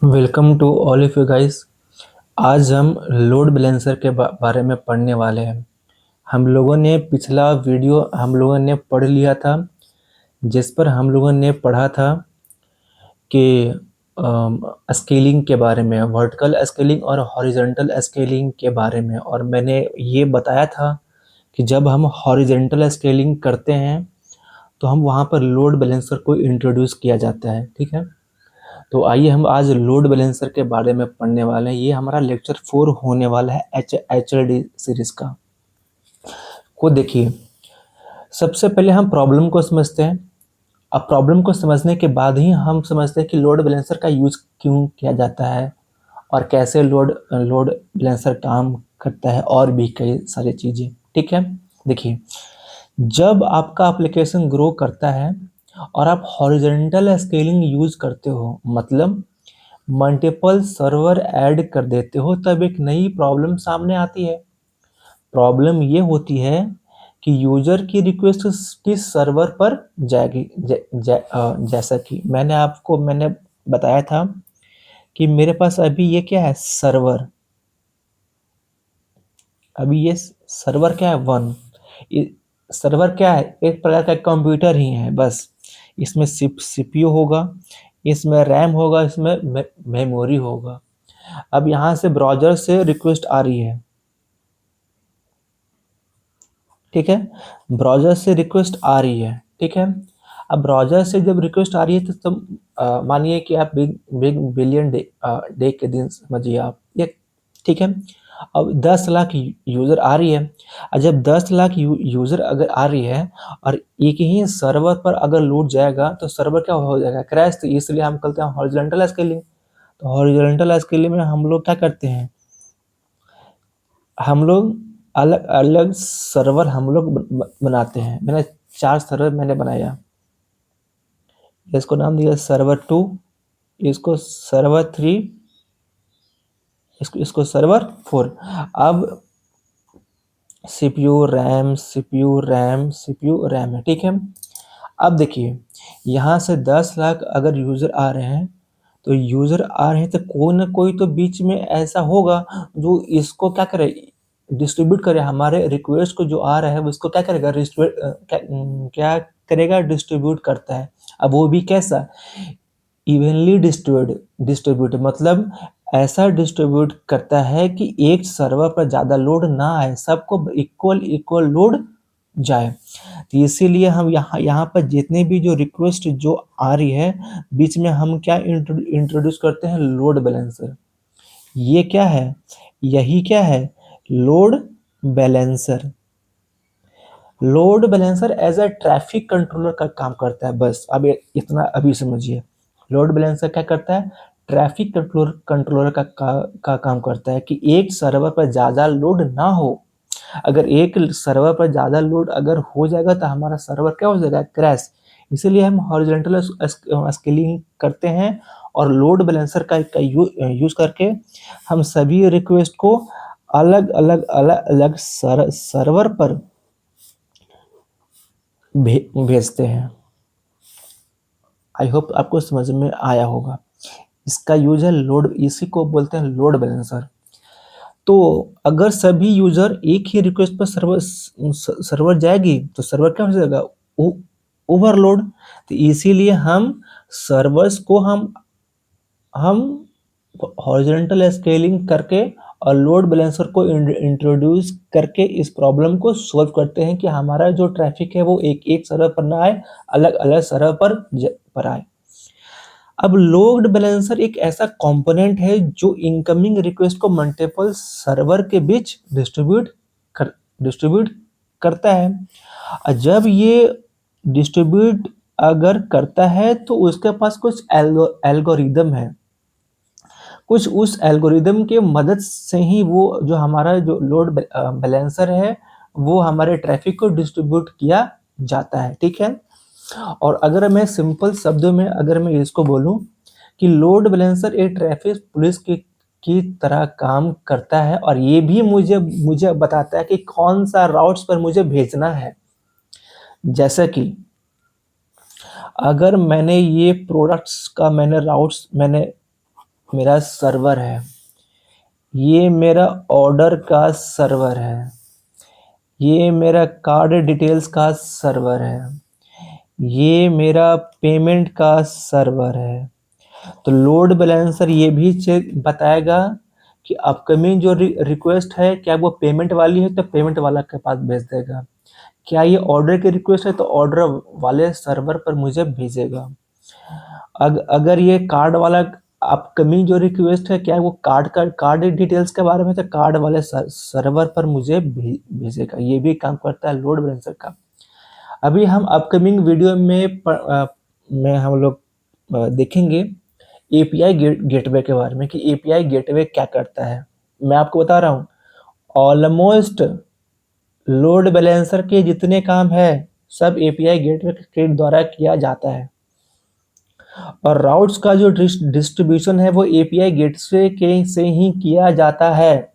Welcome to all of you guys. आज हम load balancer के बारे में पढ़ने वाले हैं। हम लोगों ने पिछला वीडियो हम लोगों ने पढ़ लिया था, जिस पर हम लोगों ने पढ़ा था कि स्केलिंग के बारे में, वर्टिकल स्केलिंग और हॉरिजॉन्टल स्केलिंग के बारे में। और मैंने ये बताया था कि जब हम हॉरिजॉन्टल स्केलिंग करते हैं तो हम वहाँ पर लोड बैलेंसर को इंट्रोड्यूस किया जाता है। ठीक है, तो आइए हम आज लोड बैलेंसर के बारे में पढ़ने वाले हैं। ये हमारा लेक्चर 4 होने वाला है HLD सीरीज का। को देखिए, सबसे पहले हम प्रॉब्लम को समझते हैं। अब प्रॉब्लम को समझने के बाद ही हम समझते हैं कि लोड बैलेंसर का यूज क्यों किया जाता है और कैसे लोड लोड बैलेंसर काम करता है, और भी कई सारी चीज़ें। ठीक है, देखिए, जब आपका एप्लीकेशन ग्रो करता है और आप हॉरिजॉन्टल स्केलिंग यूज करते हो, मतलब मल्टीपल सर्वर ऐड कर देते हो, तब एक नई प्रॉब्लम सामने आती है। प्रॉब्लम ये होती है कि यूजर की रिक्वेस्ट किस सर्वर पर जाएगी। जैसा कि मैंने बताया था कि मेरे पास अभी ये क्या है, सर्वर। अभी ये सर्वर क्या है, वन। सर्वर क्या है, एक प्रकार का कंप्यूटर ही है बस। इसमें सीपीयू होगा, इसमें रैम होगा, इसमें मेमोरी होगा। अब यहाँ से ब्राउज़र से रिक्वेस्ट आ रही है, ठीक है, ब्राउज़र से रिक्वेस्ट आ रही है, ठीक है। अब ब्राउज़र से जब रिक्वेस्ट आ रही है तो तुम मानिए कि आप बिग बिग बिलियन डे के दिन समझिए आप ये, ठीक है। अब 10 लाख यूज़र आ रही है। और जब 10 लाख यूज़र अगर आ रही है और एक ही सर्वर पर अगर लोड जाएगा तो सर्वर क्या हो जाएगा, क्रैश। तो इसलिए हम करते हैं हॉरिजॉन्टल स्केलिंग। तो हॉरिजॉन्टल स्केलिंग में हम लोग क्या करते हैं, हम लोग अलग अलग सर्वर हम लोग बनाते हैं। मैंने 4 सर्वर मैंने बनाया। इसको नाम दिया सर्वर 2, इसको सर्वर 3, इसको सर्वर 4। अब CPU रैम है, ठीक है। अब देखिए, यहाँ से 10 लाख अगर यूज़र आ रहे हैं, तो यूज़र आ रहे हैं तो कोई ना कोई तो बीच में ऐसा होगा जो इसको क्या करे, डिस्ट्रीब्यूट करे। हमारे रिक्वेस्ट को जो आ रहा है वो इसको क्या करेगा, क्या करेगा, डिस्ट्रीब्यूट करता है। अब वो भी कैसा, इवनली डिस्ट्रीब्यूट मतलब ऐसा डिस्ट्रीब्यूट करता है कि एक सर्वर पर ज़्यादा लोड ना आए, सबको इक्वल इक्वल लोड जाए। तो इसीलिए हम यहाँ पर जितने भी जो रिक्वेस्ट जो आ रही है, बीच में हम क्या इंट्रोड्यूस करते हैं, लोड बैलेंसर। ये क्या है, यही क्या है, load balancer. Load balancer as a traffic controller का काम करता है। बस अब इतना अभी समझिए, लोड बैलेंसर क्या करता है, ट्रैफिक कंट्रोलर का काम करता है कि एक सर्वर पर ज़्यादा लोड ना हो। अगर एक सर्वर पर ज़्यादा लोड अगर हो जाएगा तो हमारा सर्वर क्या हो जाएगा, क्रैश। इसीलिए हम हॉरिजॉन्टल स्केलिंग करते हैं और लोड बैलेंसर का यूज़ करके हम सभी रिक्वेस्ट को अलग अलग अलग अलग सर्वर पर भेजते हैं। आई होप आपको समझ में आया होगा। इसका यूज है लोड, इसी को बोलते हैं लोड बैलेंसर। तो अगर सभी यूजर एक ही रिक्वेस्ट पर सर्वर जाएगी तो सर्वर क्या हो जाएगा, ओवरलोड। तो इसीलिए हम सर्वर्स को हम हॉरिजॉन्टल स्केलिंग करके और लोड बैलेंसर को इंट्रोड्यूस करके इस प्रॉब्लम को सॉल्व करते हैं कि हमारा जो ट्रैफिक है वो एक एक सर्वर पर ना आए, अलग अलग सर्वर पर आए। अब लोड बैलेंसर एक ऐसा कंपोनेंट है जो इनकमिंग रिक्वेस्ट को मल्टीपल सर्वर के बीच डिस्ट्रीब्यूट करता है। और जब ये डिस्ट्रीब्यूट अगर करता है तो उसके पास कुछ एल्गोरिदम है। कुछ उस एल्गोरिदम के मदद से ही वो जो हमारा जो लोड बैलेंसर है वो हमारे ट्रैफिक को डिस्ट्रीब्यूट किया जाता है, ठीक है। और अगर मैं सिंपल शब्दों में अगर मैं इसको बोलूं कि लोड बैलेंसर एक ट्रैफिक पुलिस की तरह काम करता है, और ये भी मुझे मुझे बताता है कि कौन सा राउट्स पर मुझे भेजना है। जैसे कि अगर मैंने ये प्रोडक्ट्स का मैंने राउट्स मैंने मेरा सर्वर है, ये मेरा ऑर्डर का सर्वर है, ये मेरा कार्ड डिटेल्स का सर्वर है, ये मेरा पेमेंट का सर्वर है। तो लोड बैलेंसर ये भी चेक बताएगा कि अपकमिंग जो रिक्वेस्ट है क्या वो पेमेंट वाली है तो पेमेंट वाला के पास भेज देगा, क्या ये ऑर्डर की रिक्वेस्ट है तो ऑर्डर वाले सर्वर पर मुझे भेजेगा। अगर ये कार्ड वाला अपकमिंग जो रिक्वेस्ट है क्या वो कार्ड डिटेल्स के बारे में तो कार्ड वाले सर्वर पर मुझे भेजेगा। ये भी काम करता है लोड बैलेंसर का। अभी हम अपकमिंग वीडियो में हम लोग देखेंगे एपीआई गेटवे के बारे में कि एपीआई गेटवे क्या करता है। मैं आपको बता रहा हूँ ऑलमोस्ट लोड बैलेंसर के जितने काम है सब एपीआई गेटवे के द्वारा किया जाता है, और राउट्स का जो डिस्ट्रीब्यूशन है वो एपीआई गेटवे के से ही किया जाता है।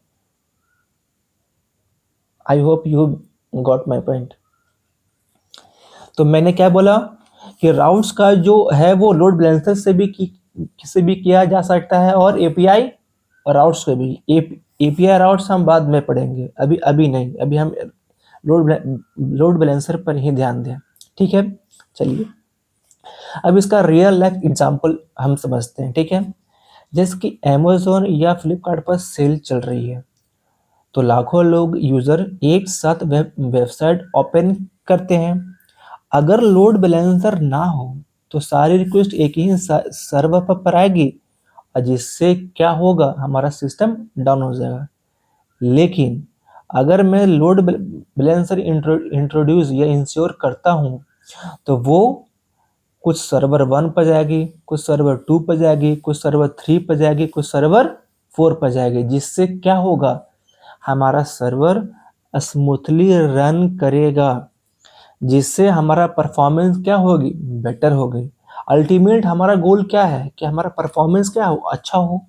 I hope you got my point. तो मैंने क्या बोला कि राउट्स का जो है वो लोड बैलेंसर से भी किया जा सकता है और एपीआई राउट्स के भी। एपीआई राउट्स हम बाद में पढ़ेंगे, अभी नहीं, अभी हम लोड बैलेंसर पर ही ध्यान दें। ठीक है, चलिए अब इसका रियल लाइफ एग्जांपल हम समझते हैं। ठीक है, जैसे कि अमेज़न या फ्लिपकार्ट पर सेल चल रही है तो लाखों लोग यूजर एक साथ वेबसाइट ओपन करते हैं। अगर लोड बैलेंसर ना हो तो सारी रिक्वेस्ट एक ही सर्वर पर आएगी और जिससे क्या होगा हमारा सिस्टम डाउन हो जाएगा। लेकिन अगर मैं लोड बैलेंसर इंट्रोड्यूस या इंश्योर करता हूँ तो वो कुछ सर्वर 1 पर जाएगी, कुछ सर्वर 2 पर जाएगी, कुछ सर्वर 3 पर जाएगी, कुछ सर्वर 4 पर जाएगी, जिससे क्या होगा हमारा सर्वर स्मूथली रन करेगा, जिससे हमारा परफॉर्मेंस क्या होगी बेटर होगी। अल्टीमेट हमारा गोल क्या है कि हमारा परफॉर्मेंस क्या हो अच्छा हो।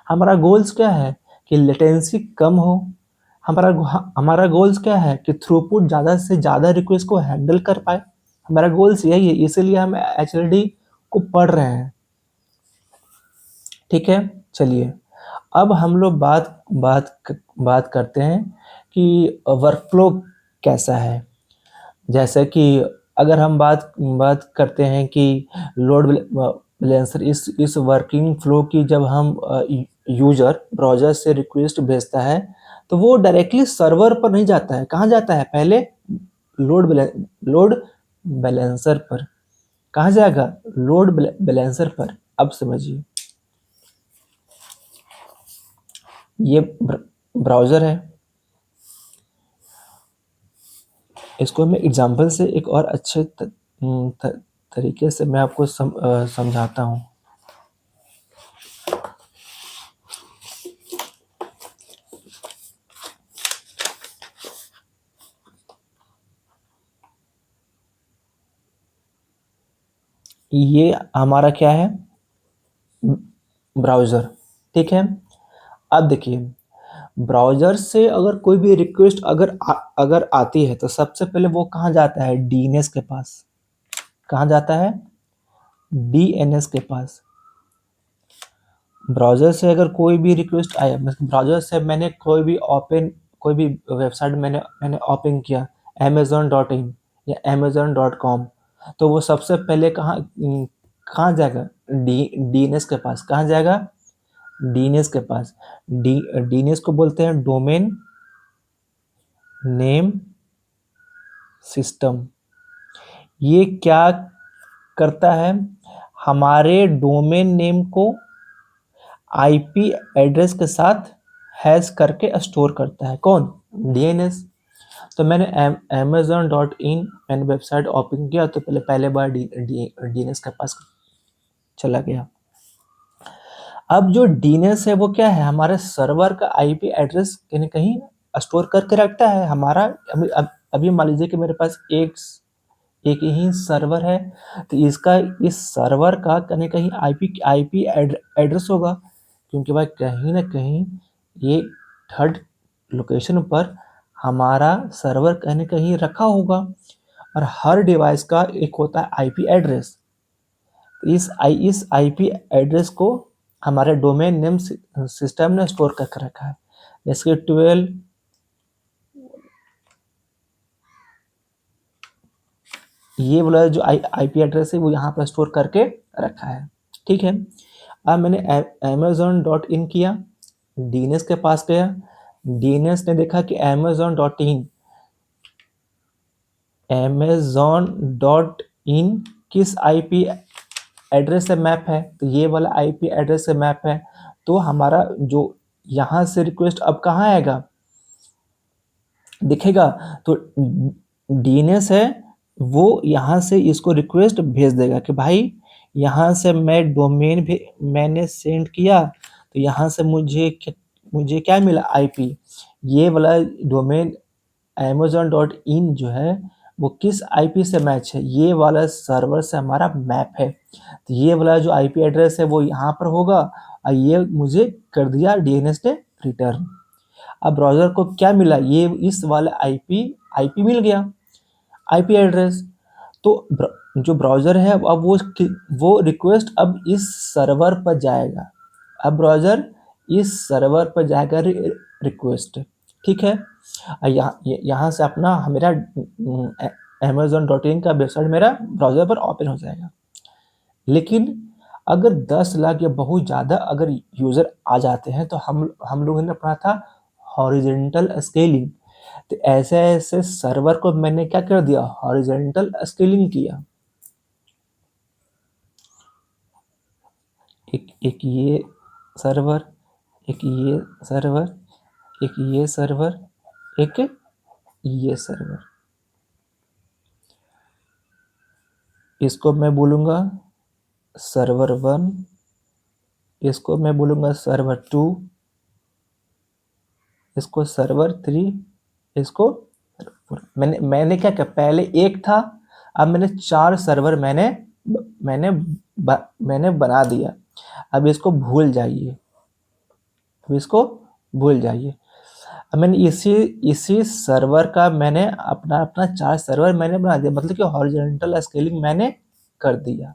हमारा गोल्स क्या है कि लेटेंसी कम हो। हमारा हमारा गोल्स क्या है कि थ्रूपुट ज़्यादा से ज़्यादा रिक्वेस्ट को हैंडल कर पाए। हमारा गोल्स यही है, इसीलिए हम एचएलडी को पढ़ रहे हैं। ठीक है, चलिए अब हम लोग बात करते हैं कि वर्कफ्लो कैसा है। जैसे कि अगर हम बात करते हैं कि लोड बैलेंसर इस वर्किंग फ्लो की जब हम यूजर ब्राउज़र से रिक्वेस्ट भेजता है तो वो डायरेक्टली सर्वर पर नहीं जाता है। कहाँ जाता है पहले लोड बैलेंसर पर। कहाँ जाएगा लोड बैलेंसर पर। अब समझिए ये ब्राउज़र है, इसको मैं एग्जांपल से एक और अच्छे तरीके से मैं आपको समझाता हूँ। ये हमारा क्या है ब्राउज़र। ठीक है, अब देखिए ब्राउज़र से अगर कोई भी रिक्वेस्ट अगर आती है तो सबसे पहले वो कहाँ जाता है डीएनएस के पास। कहाँ जाता है डीएनएस के पास। ब्राउज़र से अगर कोई भी रिक्वेस्ट आया, ब्राउज़र से मैंने कोई भी वेबसाइट मैंने ओपन किया amazon.in या amazon.com, तो वो सबसे पहले कहाँ जाएगा डीएनएस के पास। कहाँ जाएगा डीएनएस के पास। डीएनएस को बोलते हैं डोमेन नेम सिस्टम। ये क्या करता है हमारे डोमेन नेम को आईपी एड्रेस के साथ हैश करके स्टोर करता है। कौन डीएनएस। तो मैंने amazon.in मैंने वेबसाइट ओपन किया तो पहले बार डीएनएस के पास चला गया। अब जो डीएनएस है वो क्या है हमारे सर्वर का आईपी एड्रेस कहीं न कहीं स्टोर करके रखता है हमारा। अभी मान लीजिए कि मेरे पास एक ही सर्वर है तो इस सर्वर का कहीं कहीं आईपी एड्रेस होगा, क्योंकि भाई कहीं ना कहीं ये थर्ड लोकेशन पर हमारा सर्वर कहीं ना कहीं रखा होगा। और हर डिवाइस का एक होता है आईपी एड्रेस। इस आईपी एड्रेस को हमारे डोमेन नेम सिस्टम ने स्टोर करके रखा है। जैसे 12 ये वाला जो आईपी एड्रेस है वो यहाँ पर स्टोर करके रखा है। ठीक है, अब मैंने amazon.in किया, डीएनएस के पास गया, डीएनएस ने देखा कि amazon.in किस आईपी एड्रेस से मैप है, तो ये वाला आईपी एड्रेस से मैप है। तो हमारा जो यहाँ से रिक्वेस्ट अब कहाँ आएगा दिखेगा, तो डीएनएस है वो यहाँ से इसको रिक्वेस्ट भेज देगा कि भाई यहाँ से मैं डोमेन भी मैंने सेंड किया, तो यहाँ से मुझे क्या मिला आईपी, ये वाला डोमेन amazon.in जो है वो किस आईपी से मैच है, ये वाला सर्वर से हमारा मैप है। तो ये वाला जो आईपी एड्रेस है वो यहाँ पर होगा और ये मुझे कर दिया डीएनएस ने रिटर्न। अब ब्राउज़र को क्या मिला, ये इस वाले आईपी मिल गया, आईपी एड्रेस। तो जो ब्राउज़र है अब वो रिक्वेस्ट अब इस सर्वर पर जाएगा, अब ब्राउज़र इस सर्वर पर जाएगा रिक्वेस्ट। ठीक है, यहाँ से अपना मेरा amazon.in का वेबसाइट मेरा ब्राउज़र पर ओपन हो जाएगा। लेकिन अगर 10 लाख या बहुत ज़्यादा अगर यूज़र आ जाते हैं तो हम लोगों ने पढ़ा था हॉरिजॉन्टल स्केलिंग, तो ऐसे ऐसे सर्वर को मैंने क्या कर दिया, हॉरिजॉन्टल स्केलिंग किया। एक ये सर्वर, एक ये सर्वर, एक ये सर्वर, एक ये सर्वर, इसको मैं बोलूँगा सर्वर 1, इसको मैं बोलूँगा सर्वर 2, इसको सर्वर 3, इसको मैंने क्या किया, पहले एक था, अब मैंने 4 सर्वर मैंने बना दिया। अब इसको भूल जाइए, अब मैंने इसी सर्वर का मैंने अपना 4 सर्वर मैंने बना दिया, मतलब कि हॉरिजॉन्टल स्केलिंग मैंने कर दिया।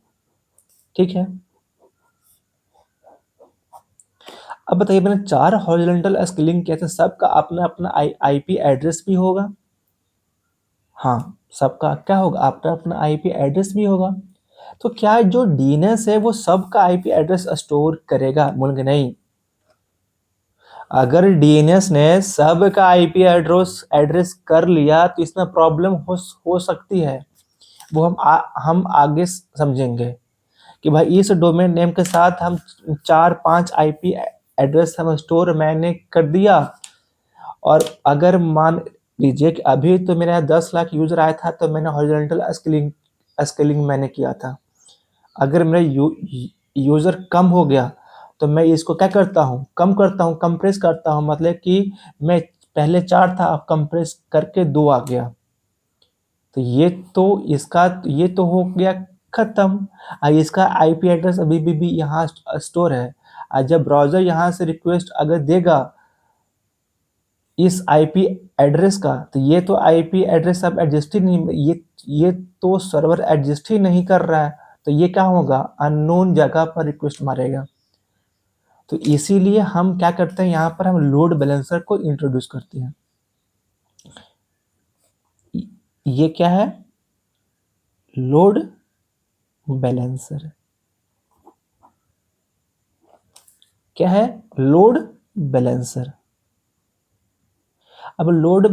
ठीक है, अब बताइए मैंने 4 हॉरिजॉन्टल स्केलिंग किया था, सबका अपना अपना आईपी एड्रेस भी होगा। हाँ, सबका क्या होगा, अपना अपना आईपी एड्रेस भी होगा। तो क्या जो डीएनएस है वो सबका आईपी एड्रेस स्टोर करेगा, बोलेंगे नहीं। अगर डीएनएस ने सबका आईपी एड्रेस कर लिया तो इसमें प्रॉब्लम हो सकती है, वो हम आगे समझेंगे कि भाई इस डोमेन नेम के साथ हम 4-5 आईपी एड्रेस हम स्टोर मैंने कर दिया, और अगर मान लीजिए कि अभी तो मेरा 10 लाख यूजर आया था तो मैंने हॉरिजॉन्टल स्केलिंग मैंने किया था। अगर मेरा यूजर कम हो गया तो मैं इसको क्या करता हूँ, कम करता हूँ, कंप्रेस करता हूँ, मतलब कि मैं पहले 4 था अब कंप्रेस करके 2 आ गया। तो ये तो हो गया खत्म। इसका आईपी एड्रेस अभी भी यहाँ स्टोर है। जब ब्राउजर यहाँ से रिक्वेस्ट अगर देगा इस आईपी एड्रेस का, तो ये तो आईपी एड्रेस अब एडजस्ट ही नहीं, ये तो सर्वर एडजस्ट ही नहीं कर रहा है, तो ये क्या होगा, अननोन जगह पर रिक्वेस्ट मारेगा। तो इसीलिए हम क्या करते हैं, यहाँ पर हम लोड बैलेंसर को इंट्रोड्यूस करते हैं। ये क्या है, लोड बैलेंसर। क्या है, लोड बैलेंसर। अब लोड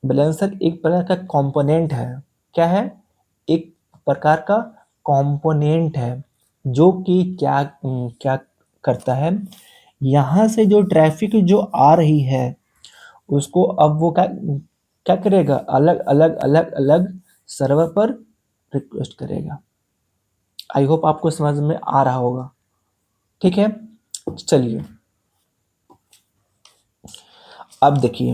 बैलेंसर एक प्रकार का कंपोनेंट है। क्या है, एक प्रकार का कंपोनेंट है जो कि क्या क्या करता है, यहाँ से जो ट्रैफिक जो आ रही है उसको अब वो क्या क्या करेगा, अलग अलग अलग अलग सर्वर पर रिक्वेस्ट करेगा। आई होप आपको समझ में आ रहा होगा। ठीक है, चलिए अब देखिए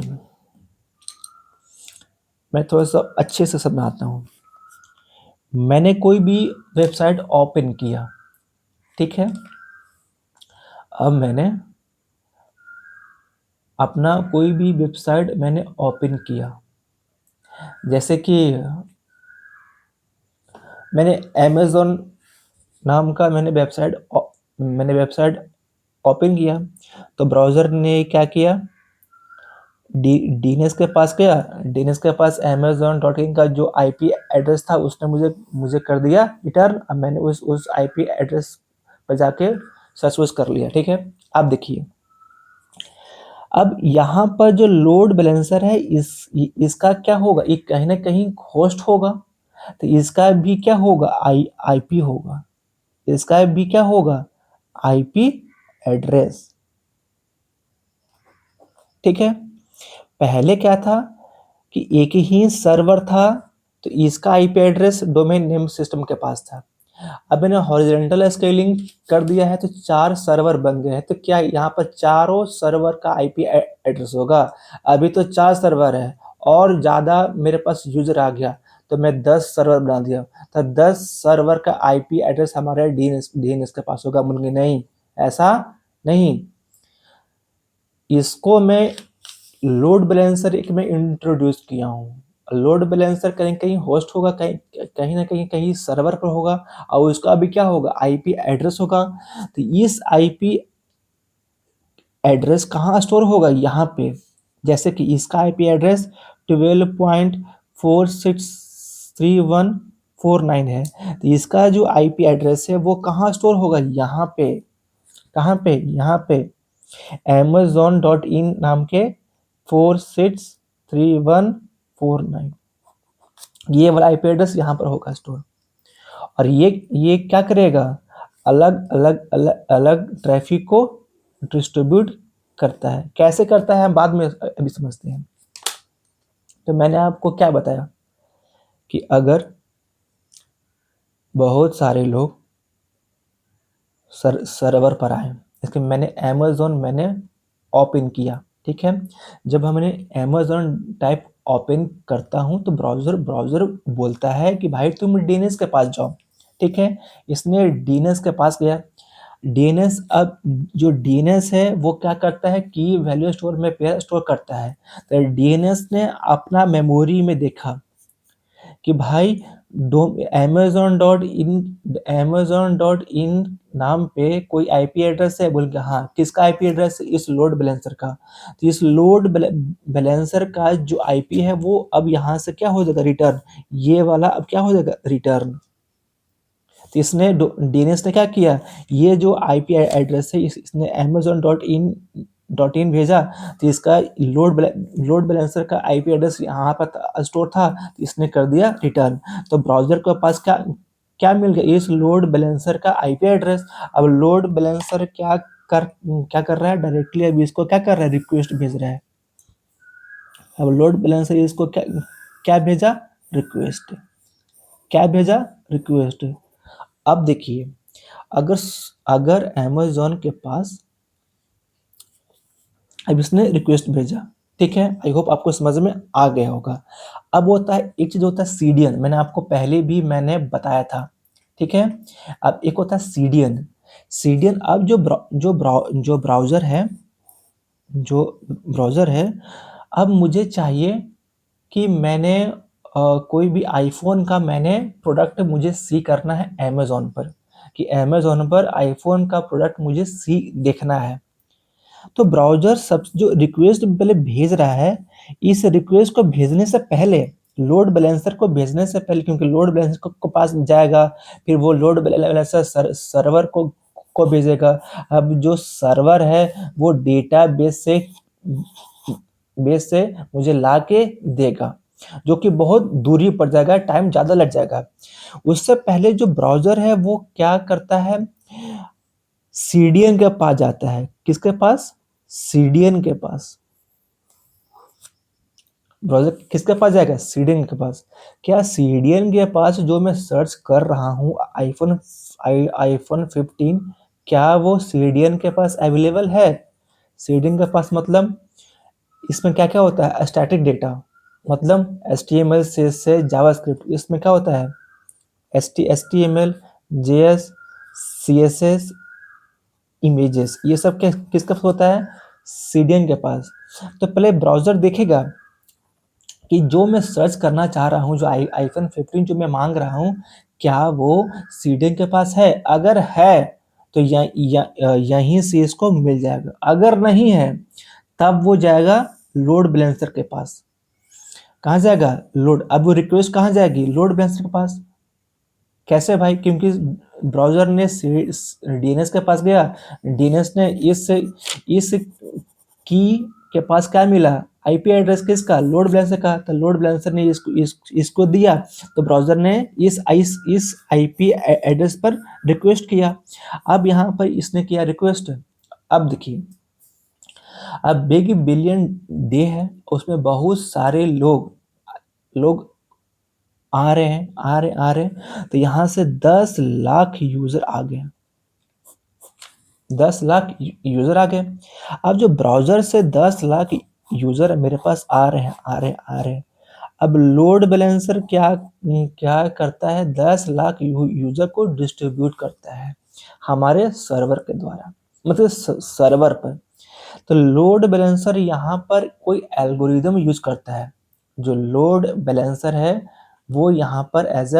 मैं थोड़ा सा अच्छे से समझाता हूँ। मैंने कोई भी वेबसाइट ओपन किया, ठीक है, अब मैंने अपना कोई भी वेबसाइट मैंने ओपन किया, जैसे कि मैंने अमेज़न नाम का मैंने वेबसाइट मैंने वेबसाइट ओपन किया तो ब्राउज़र ने क्या किया, डीएनएस के पास गया, डीएनएस के पास amazon.in का जो आईपी एड्रेस था उसने मुझे मुझे कर दिया रिटर्न। अब मैंने उस आईपी एड्रेस पर जाके सर्च वर्च कर लिया। ठीक है, अब देखिए, अब यहाँ पर जो लोड बैलेंसर है इसका क्या होगा, ये कहीं ना कहीं होस्ट होगा, तो इसका भी क्या होगा, आईपी होगा, इसका भी क्या होगा, आईपी एड्रेस। ठीक है, पहले क्या था कि एक ही सर्वर था, तो इसका IP address domain name system के पास था। अब मैंने हॉरिजॉन्टल स्केलिंग कर दिया है तो 4 सर्वर बन गए हैं, तो क्या यहाँ पर चारों सर्वर का आईपी एड्रेस होगा। अभी तो 4 सर्वर है और ज़्यादा मेरे पास यूजर आ गया तो मैं 10 सर्वर बना दिया, तो 10 सर्वर का आईपी एड्रेस हमारे डीएनएस के पास होगा। मुझे नहीं, ऐसा नहीं, इसको मैं लोड बैलेंसर एक में इंट्रोड्यूस किया हूँ। लोड बैलेंसर कहीं कहीं होस्ट होगा, कहीं ना कहीं सर्वर पर होगा, और उसका भी क्या होगा, आईपी एड्रेस होगा। तो इस आईपी एड्रेस कहाँ स्टोर होगा, यहाँ पे। जैसे कि इसका आईपी एड्रेस 12.463149 है, तो इसका जो आईपी एड्रेस है वो कहाँ स्टोर होगा, यहाँ पे। कहाँ पे, यहाँ पे amazon.in नाम के 463149, ये वाला आईपी एड्रेस यहाँ पर होगा स्टोर। और ये क्या करेगा, अलग अलग अलग अलग ट्रैफिक को डिस्ट्रीब्यूट करता है। कैसे करता है हम बाद में अभी समझते हैं। तो मैंने आपको क्या बताया कि अगर बहुत सारे लोग सर्वर पर आए, इसके मैंने मैंने ओपन किया। ठीक है, जब हमने अमेज़न टाइप ओपन करता हूं तो ब्राउज़र बोलता है कि भाई तुम डीएनएस के पास जाओ। ठीक है, इसने डीएनएस के पास गया। डीएनएस, अब जो डीएनएस है वो क्या करता है, की वैल्यू स्टोर में पेयर स्टोर करता है। तो डीएनएस ने अपना मेमोरी में देखा कि भाई amazon.in नाम पे कोई आईपी एड्रेस है, बोल के हाँ, किसका आईपी एड्रेस है, इस लोड बैलेंसर का। तो इस लोड बैलेंसर का जो आईपी है वो अब यहाँ से क्या हो जाएगा, रिटर्न, ये वाला अब क्या हो जाएगा, रिटर्न। तो इसने डीएनएस ने क्या किया, ये जो आईपी एड्रेस है इसने amazon.in भेजा, तो इसका लोड बैलेंसर का आईपी एड्रेस यहाँ पर स्टोर था, तो इसने कर दिया रिटर्न। तो ब्राउजर के पास क्या क्या मिल गया, इस लोड बैलेंसर का आईपी एड्रेस। अब लोड बैलेंसर क्या कर रहा है, डायरेक्टली अब इसको क्या कर रहा है, रिक्वेस्ट भेज रहा है। अब लोड बैलेंसर इसको क्या क्या भेजा, रिक्वेस्ट। क्या भेजा, रिक्वेस्ट। अब देखिए, अगर अगर अमेज़न के पास अब इसने रिक्वेस्ट भेजा, ठीक है, आई होप आपको समझ में आ गया होगा। अब होता है, एक चीज होता है सीडीएन, मैंने आपको पहले भी मैंने बताया था। ठीक है, अब एक होता है सीडीएन। सीडीएन, अब जो ब्राउजर है, जो ब्राउजर है, अब मुझे चाहिए कि मैंने कोई भी आईफोन का मैंने प्रोडक्ट मुझे सी करना है अमेज़न पर, कि अमेज़न पर आईफोन का प्रोडक्ट मुझे सी देखना है। तो ब्राउजर सब जो रिक्वेस्ट पहले भेज रहा है, इस रिक्वेस्ट को भेजने से पहले, लोड बैलेंसर को भेजने से पहले, क्योंकि लोड बैलेंसर को पास जाएगा, फिर वो लोड बैलेंसर सर्वर को भेजेगा। अब जो सर्वर है वो डेटा बेस से मुझे ला के देगा, जो कि बहुत दूरी पड़ जाएगा, टाइम ज़्यादा लग जाएगा। उससे पहले जो ब्राउजर है वो क्या करता है, सीडीएन के पास जाता है। किसके पास, सीडीएन के पास। ब्राउजर किसके पास जाएगा, सीडीएन के पास। क्या सीडीएन के पास जो मैं सर्च कर रहा हूँ आईफोन 15, क्या वो सीडीएन के पास अवेलेबल है। सीडीएन के पास मतलब इसमें क्या क्या होता है, स्टैटिक डेटा, मतलब HTML से जावास्क्रिप्ट, इसमें क्या होता है, HTML, JS, CSS, इमेजेस, ये सब किसके पास होता है, सीडीएन के पास। तो पहले ब्राउजर देखेगा कि जो मैं सर्च करना चाह रहा हूँ, जो आईफोन 15 जो मैं मांग रहा हूँ, क्या वो सीडीएन के पास है। अगर है तो यहीं से इसको मिल जाएगा। अगर नहीं है तब वो जाएगा लोड बैलेंसर के पास। कहाँ जाएगा? लोड। अब वो रिक्वेस्ट कहाँ जाएगी? लोड बैलेंसर के पास। कैसे भाई? क्योंकि ब्राउजर ने डीएनएस के पास गया, डीएनएस ने इस की के पास क्या मिला? आईपी एड्रेस किसका? लोड बैलेंसर का। तो लोड बैलेंसर ने इसको दिया, तो ब्राउजर ने इस आईपी एड्रेस पर रिक्वेस्ट किया। अब यहाँ पर इसने किया रिक्वेस्ट। अब देखिए, अब बिग बिलियन डे है, उसमें बहुत सारे लोग आ रहे हैं। तो यहाँ से 10 लाख यूजर आ गए। 10 लाख यूजर आ गए। अब जो ब्राउजर से 10 लाख यूजर मेरे पास आ रहे हैं। अब लोड बैलेंसर क्या करता है? 10 लाख यूजर को डिस्ट्रीब्यूट करता है हमारे सर्वर के द्वारा, मतलब सर्वर पर। तो लोड बैलेंसर यहाँ पर कोई एल्गोरिदम यूज करता है। जो लोड बैलेंसर है वो यहाँ पर एज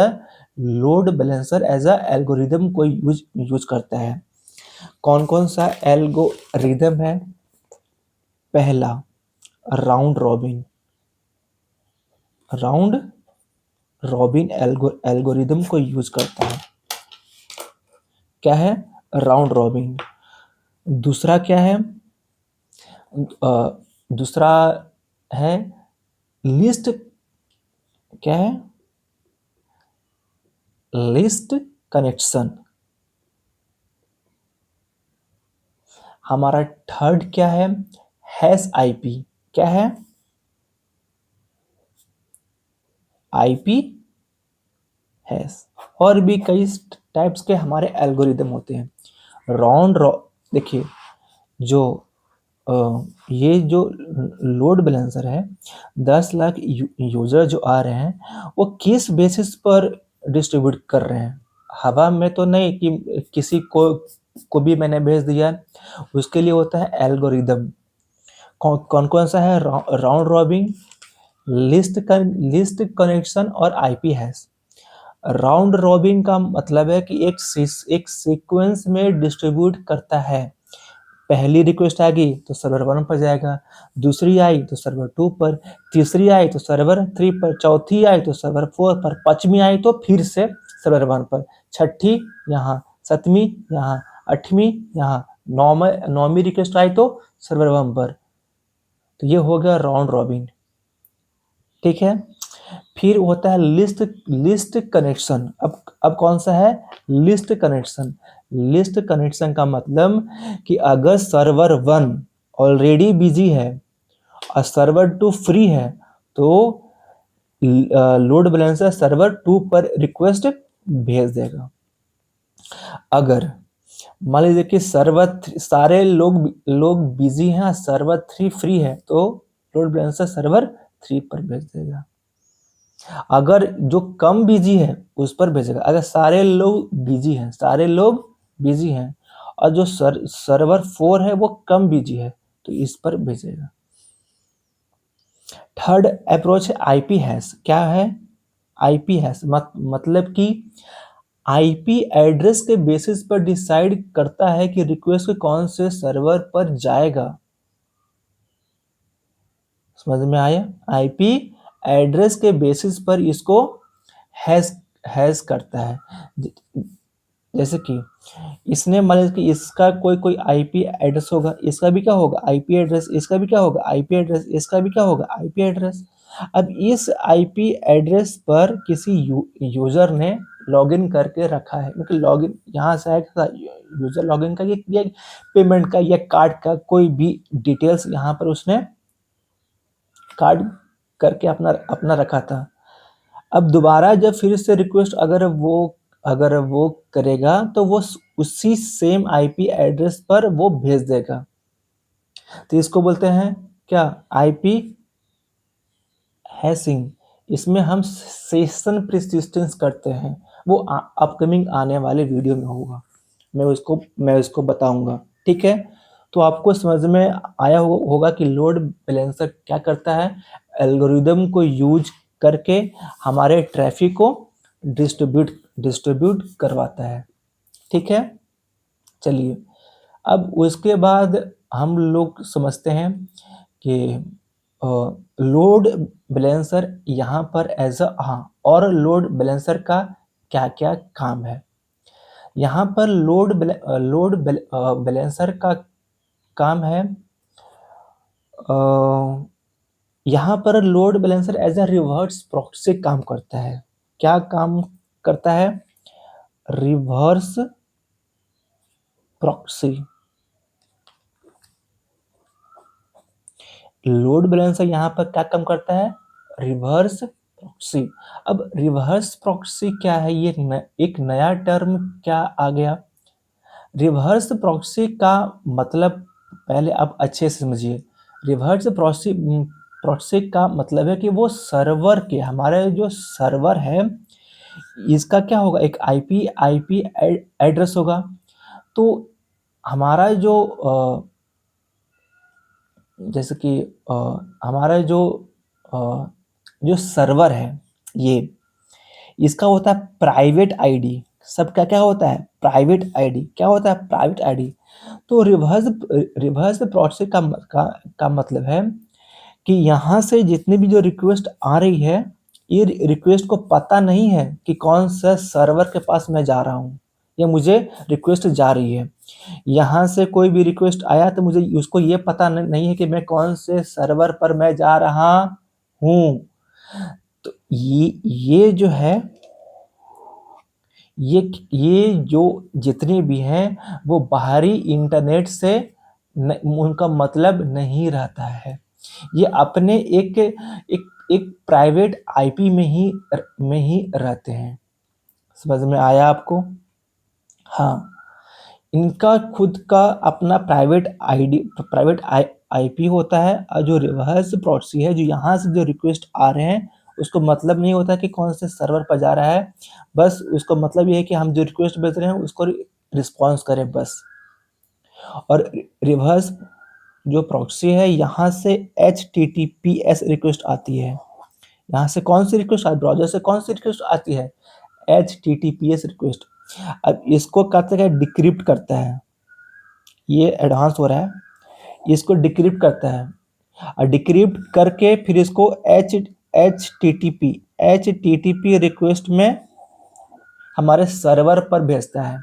अ एल्गोरिदम को यूज करता है। कौन कौन सा एल्गोरिदम है? पहला, राउंड रॉबिन एल्गोरिदम को यूज करता है। क्या है? Round robin. दूसरा क्या है? दूसरा है लिस्ट। क्या है? List connection. हमारा थर्ड क्या है? Hash IP. क्या है? IP hash. और भी कई टाइप्स के हमारे एल्गोरिदम होते हैं। देखिए, जो ये जो लोड बैलेंसर है, 10 लाख यूजर जो आ रहे हैं वो किस बेसिस पर डिस्ट्रीब्यूट कर रहे हैं? हवा में तो नहीं कि किसी को भी मैंने भेज दिया। उसके लिए होता है एल्गोरिदम। कौन कौन सा है? राउंड रॉबिन, लिस्ट कनेक्शन और आईपी हैश। राउंड रॉबिन का मतलब है कि एक सीक्वेंस में डिस्ट्रीब्यूट करता है। पहली रिक्वेस्ट आ गई तो सर्वर 1 पर जाएगा, दूसरी आई तो सर्वर 2 पर, तीसरी आई तो सर्वर 3 पर, चौथी आई तो सर्वर 4 पर, पांचवी आई तो फिर से सर्वर 1 पर, छठी यहाँ, सातवीं यहाँ, आठवीं यहाँ, नौवीं रिक्वेस्ट आई तो सर्वर 1 पर। तो ये हो गया राउंड रॉबिन। ठीक है। फिर होता है लिस्ट कनेक्शन। अब कौन सा है? लिस्ट कनेक्शन का मतलब कि अगर सर्वर 1 ऑलरेडी बिजी है और सर्वर 2 फ्री है तो लोड बैलेंसर सर्वर 2 पर रिक्वेस्ट भेज देगा। अगर मान लीजिए कि सारे लोग बिजी हैं, सर्वर 3 फ्री है, तो लोड बैलेंसर सर्वर 3 पर भेज देगा। अगर जो कम बिजी है उस पर भेजेगा। अगर सारे लोग बिजी हैं और जो सर्वर 4 है वो कम बिजी है तो इस पर भेजेगा। थर्ड अप्रोच है आईपी हैश। क्या है? आईपी हैश मतलब कि आईपी एड्रेस के बेसिस पर डिसाइड करता है कि रिक्वेस्ट कौन से सर्वर पर जाएगा। समझ में आया? आईपी एड्रेस के बेसिस पर इसको हैश करता है। जैसे कि इसने मान लीजिए कि इसका कोई आईपी एड्रेस होगा, इसका भी क्या होगा? IP address. इसका भी क्या होगा? IP address. इसका भी क्या होगा? IP address. अब इस आईपी एड्रेस पर किसी यूजर ने लॉगिन करके रखा है, मतलब लॉगिन यहाँ से आएगा यूजर लॉगिन का, ये पेमेंट का या कार्ड का कोई भी डिटेल्स यहाँ पर उसने कार्ड करके अपना रखा था। अब दोबारा जब फिर से रिक्वेस्ट अगर वो करेगा तो वो उसी सेम आईपी एड्रेस पर वो भेज देगा। तो इसको बोलते हैं क्या? IP hashing. इसमें हम सेशन परसिस्टेंस करते हैं, वो अपकमिंग आने वाले वीडियो में होगा, मैं उसको बताऊंगा। ठीक है। तो आपको समझ में आया होगा कि लोड बैलेंसर क्या करता है? एल्गोरिदम को यूज करके हमारे ट्रैफिक को डिस्ट्रीब्यूट करवाता है। ठीक है। चलिए, अब उसके बाद हम लोग समझते हैं कि लोड बैलेंसर यहाँ पर एज अ और लोड बैलेंसर का क्या क्या काम है। यहाँ पर लोड बैलेंसर का काम है, यहाँ पर load balancer as a reverse proxy काम करता है। क्या काम करता है? Reverse proxy. लोड बैलेंसर यहाँ पर क्या काम करता है? Reverse proxy. अब रिवर्स प्रॉक्सी क्या है? ये एक नया टर्म क्या आ गया? रिवर्स प्रॉक्सी का मतलब पहले आप अच्छे से समझिए। रिवर्स प्रॉक्सी का मतलब है कि वो सर्वर के, हमारे जो सर्वर है इसका क्या होगा? एक आईपी एड्रेस होगा। तो हमारा जो जैसे कि हमारा जो सर्वर है, ये इसका होता है प्राइवेट आईडी। सबका क्या होता है? Private ID. क्या होता है? Private ID. तो रिवर्स प्रॉक्सी का मतलब है कि यहाँ से जितनी भी जो रिक्वेस्ट आ रही है, ये रिक्वेस्ट को पता नहीं है कि कौन सा सर्वर के पास मैं जा रहा हूँ, या मुझे रिक्वेस्ट जा रही है। यहाँ से कोई भी रिक्वेस्ट आया तो मुझे उसको ये पता नहीं है कि मैं कौन से सर्वर पर मैं जा रहा हूँ। तो ये जो है, ये जो जितने भी हैं वो बाहरी इंटरनेट से उनका मतलब नहीं रहता है। ये अपने एक प्राइवेट आईपी में ही रहते हैं। समझ में आया आपको? हाँ, इनका खुद का अपना प्राइवेट आईपी होता है, और जो रिवर्स प्रॉक्सी है, जो यहाँ से जो रिक्वेस्ट आ रहे हैं उसको मतलब नहीं होता कि कौन से सर्वर पर जा रहा है। बस उसको मतलब ये है कि हम जो रिक्वेस्ट भेज रहे हैं उसको रिस्पॉन्स करें बस। और रिवर्स जो प्रॉक्सी है, यहाँ से HTTPS रिक्वेस्ट आती है। यहाँ से कौन सी रिक्वेस्ट आती है? ब्राउजर से कौन सी रिक्वेस्ट आती है? HTTPS request. अब इसको करते क्या? डिक्रिप्ट करता है। ये एडवांस हो रहा है। इसको डिक्रिप्ट करता है, और डिक्रिप्ट करके फिर इसको H T T P request में हमारे सर्वर पर भेजता है।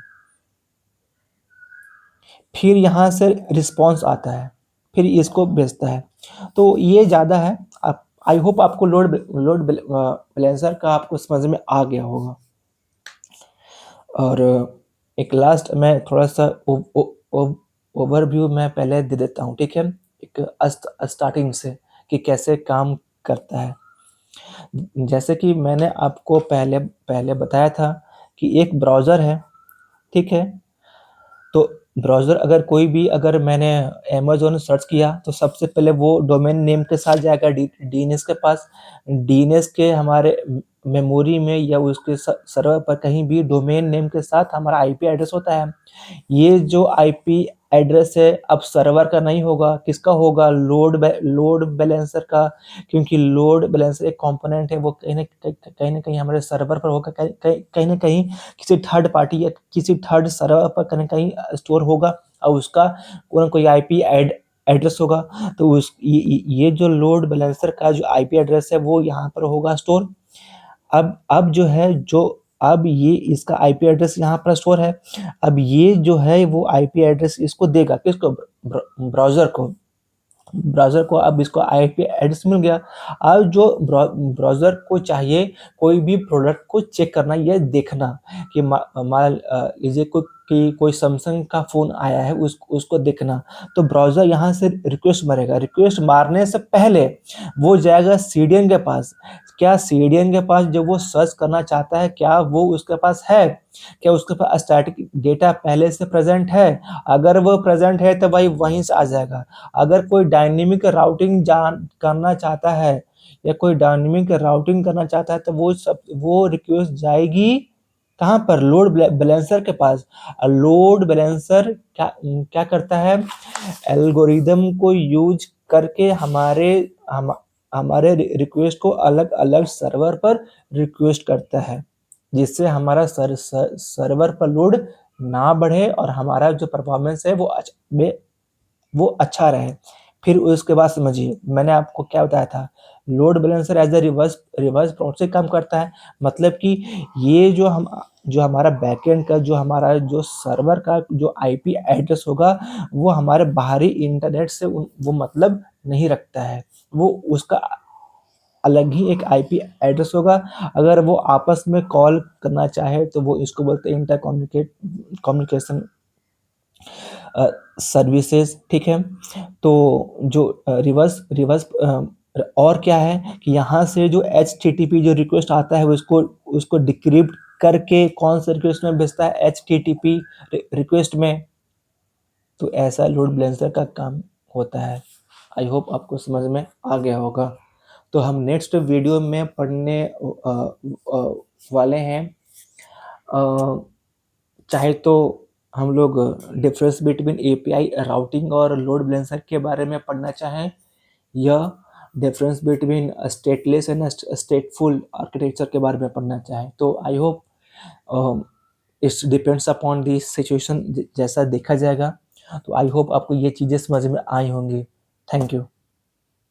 फिर यहाँ से रिस्पॉन्स आता है, फिर इसको भेजता है। तो ये ज़्यादा है। आप, आई होप आपको लोड बैलेंसर का आपको समझ में आ गया होगा। और एक लास्ट मैं थोड़ा सा ओवरव्यू मैं पहले दे देता हूँ, ठीक है? एक स्टार्टिंग से कि कैसे काम करता है। जैसे कि मैंने आपको पहले बताया था कि एक ब्राउज़र है, ठीक है? तो ब्राउज़र अगर मैंने अमेज़न सर्च किया तो सबसे पहले वो डोमेन नेम के साथ जाएगा डीएनएस के पास। डीएनएस के हमारे मेमोरी में या उसके सर्वर पर कहीं भी डोमेन नेम के साथ हमारा आईपी एड्रेस होता है। ये जो आईपी एड्रेस है अब सर्वर का नहीं होगा, किसका होगा? लोड बैलेंसर का। क्योंकि लोड बैलेंसर एक कंपोनेंट है, वो कहीं ना कहीं हमारे सर्वर पर होगा, कहीं ना कहीं किसी थर्ड पार्टी या किसी थर्ड सर्वर पर कहीं कहीं स्टोर होगा, और उसका कोई आईपी एड्रेस होगा। तो ये जो लोड बैलेंसर का जो आईपी एड्रेस है वो यहाँ पर होगा स्टोर। अब जो है, अब ये इसका आईपी एड्रेस यहाँ पर स्टोर है। अब ये जो है वो आईपी एड्रेस इसको देगा, किसको? ब्राउज़र को अब इसको आईपी एड्रेस मिल गया। अब जो ब्राउज़र को चाहिए कोई भी प्रोडक्ट को चेक करना या देखना कि मान लीजिए कोई सैमसंग का फ़ोन आया है, उसको देखना, तो ब्राउज़र यहाँ से रिक्वेस्ट मारेगा। रिक्वेस्ट मारने से पहले वो जाएगा सीडीएन के पास। क्या सीडीएन के पास जब वो सर्च करना चाहता है, क्या वो उसके पास है? क्या उसके पास स्टैटिक डेटा पहले से प्रेजेंट है? अगर वो प्रेजेंट है तो भाई वहीं से आ जाएगा। अगर कोई डायनेमिक राउटिंग करना चाहता है, या कोई डायनेमिक राउटिंग करना चाहता है, तो वो रिक्वेस्ट जाएगी कहाँ पर? लोड बैलेंसर के पास। लोड बैलेंसर क्या करता है? एल्गोरिदम को यूज करके हमारे रिक्वेस्ट को अलग अलग सर्वर पर रिक्वेस्ट करता है, जिससे हमारा सर्वर पर लोड ना बढ़े और हमारा जो परफॉर्मेंस है वो अच्छा रहे। फिर उसके बाद समझिए मैंने आपको क्या बताया था, load balancer as a reverse reverse proxy काम करता है। मतलब कि ये जो हमारा बैकएंड का जो हमारा जो सर्वर का जो आईपी एड्रेस होगा वो हमारे बाहरी इंटरनेट से वो मतलब नहीं रखता है। वो उसका अलग ही एक आईपी एड्रेस होगा। अगर वो आपस में कॉल करना चाहे तो वो इसको बोलते हैं इंटर कम्युनिकेशन सर्विसेज, ठीक है। तो जो रिवर्स रिवर्स और क्या है कि यहाँ से जो HTTP जो रिक्वेस्ट आता है वो उसको उसको डिक्रिप्ट करके कौन सा रिक्वेस्ट में भेजता है, HTTP रिक्वेस्ट में। तो ऐसा लोड बैलेंसर का काम होता है। आई होप आपको समझ में आ गया होगा। तो हम नेक्स्ट वीडियो में पढ़ने वाले हैं, चाहे तो हम लोग डिफरेंस बिटवीन एपीआई राउटिंग और लोड बैलेंसर के बारे में पढ़ना चाहें, या difference between stateless and स्टेटफुल architecture के बारे में पढ़ना चाहें। तो I hope it's depends upon the situation, जैसा देखा जाएगा। तो आई होप आपको ये चीज़ें समझ में आई होंगी। Thank you.